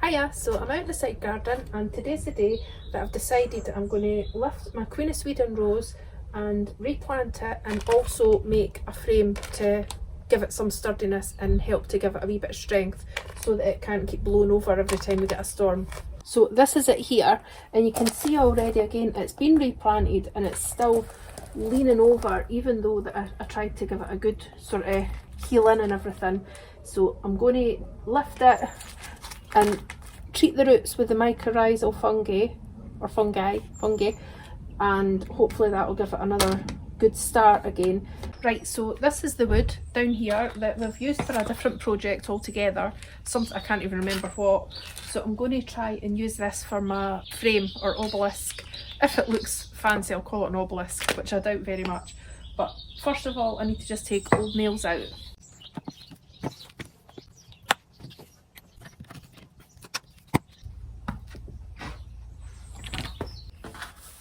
Hiya, so I'm out in the side garden and today's the day that I've decided I'm going to lift my Queen of Sweden rose and replant it and also make a frame to give it some sturdiness and help to give it a wee bit of strength so that it can't keep blowing over every time we get a storm. So this is it here, and you can see already again it's been replanted and it's still leaning over even though that I tried to give it a good sort of heel in and everything. So I'm going to lift it and treat the roots with the mycorrhizal fungi, and hopefully that will give it another good start again. Right, so this is the wood down here that we've used for a different project altogether, something I can't even remember what. So I'm going to try and use this for my frame or obelisk. If it looks fancy, I'll call it an obelisk, which I doubt very much. But first of all, I need to just take old nails out.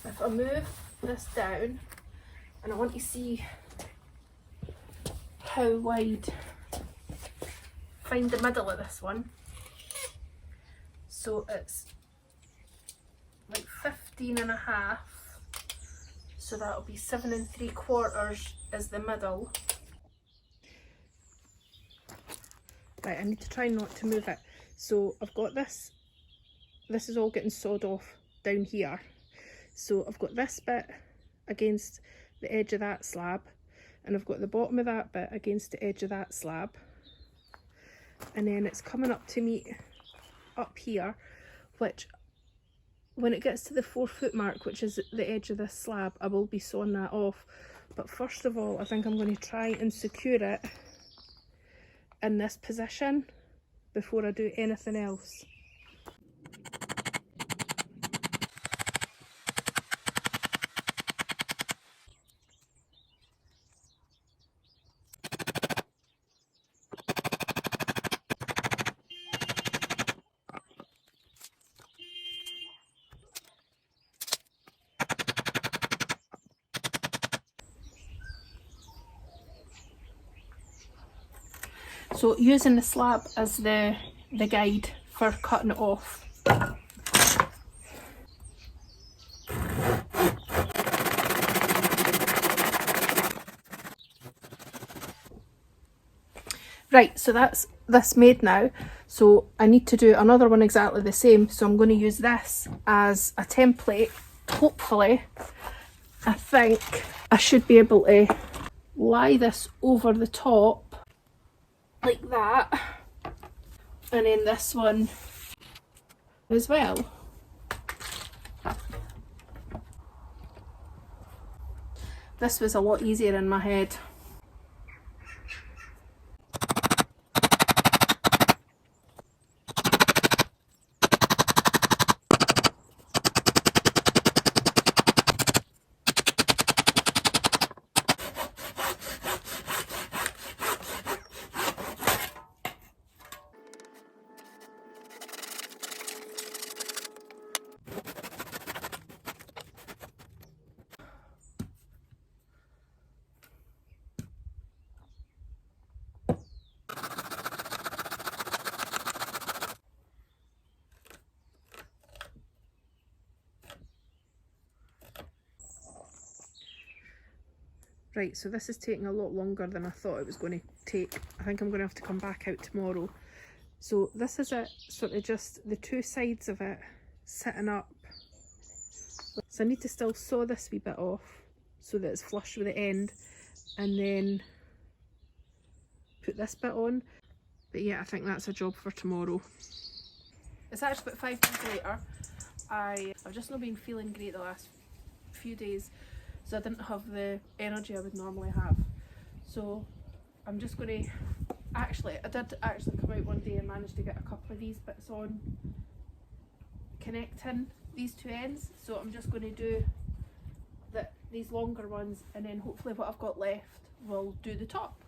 If I move this down, and I want to see how wide, find the middle of this one. So it's like 15.5, so that'll be 7 3/4 is the middle. Right, I need to try not to move it. So I've got this is all getting sawed off down here. So I've got this bit against the edge of that slab, and I've got the bottom of that bit against the edge of that slab, and then it's coming up to meet up here, which when it gets to the 4-foot mark, which is the edge of this slab, I will be sawing that off. But first of all, I think I'm going to try and secure it in this position before I do anything else. So using the slab as the guide for cutting it off. Right, so that's this made now. So I need to do another one exactly the same. So I'm going to use this as a template. Hopefully, I think I should be able to lie this over the top like that, and then this one as well. This was a lot easier in my head. Right, so this is taking a lot longer than I thought it was going to take. I think I'm going to have to come back out tomorrow. So this is it, sort of just the two sides of it sitting up. So I need to still saw this wee bit off so that it's flush with the end, and then put this bit on. But yeah, I think that's a job for tomorrow. It's actually about 5 days later. I've just not been feeling great the last few days, so I didn't have the energy I would normally have. So I'm just going to, I did actually come out one day and managed to get a couple of these bits on, connecting these two ends. So I'm just going to do these longer ones, and then hopefully what I've got left will do the top.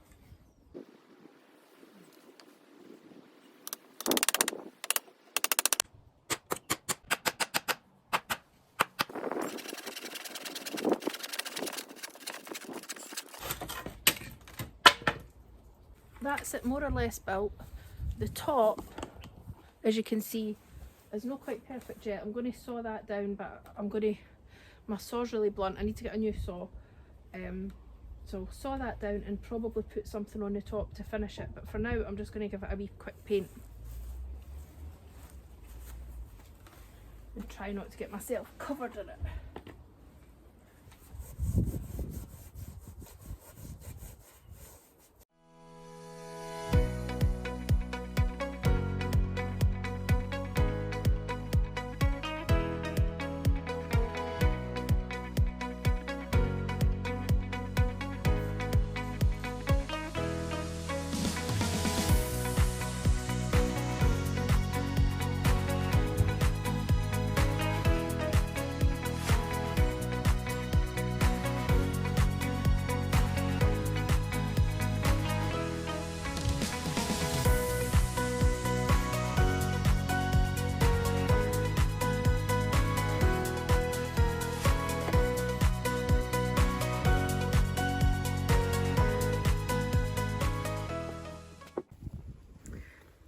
That's it more or less built. The top, as you can see, is not quite perfect yet. I'm going to saw that down, but my saw's really blunt. I need to get a new saw. So saw that down and probably put something on the top to finish it. But for now, I'm just going to give it a wee quick paint. And try not to get myself covered in it.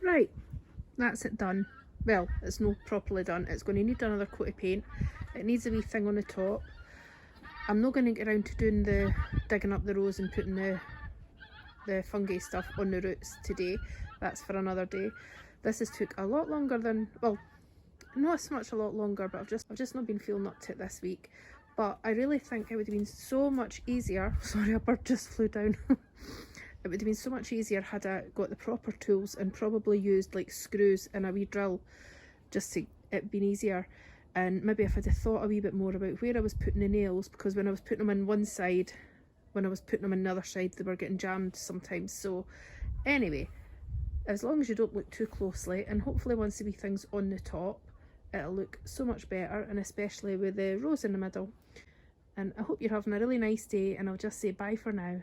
Right, that's it done. Well, it's not properly done. It's going to need another coat of paint. It needs a wee thing on the top. I'm not going to get around to doing the digging up the rows and putting the fungi stuff on the roots today. That's for another day. This has took a lot longer than, well, not so much a lot longer, but I've just not been feeling up to it this week. But I really think it would have been so much easier. Sorry, a bird just flew down. It would have been so much easier had I got the proper tools and probably used like screws and a wee drill, just to it been easier. And maybe if I'd have thought a wee bit more about where I was putting the nails, because when I was putting them in one side, when I was putting them in the other side, they were getting jammed sometimes. So anyway, as long as you don't look too closely, and hopefully once the wee thing's on the top, it'll look so much better, and especially with the rose in the middle. And I hope you're having a really nice day, and I'll just say bye for now.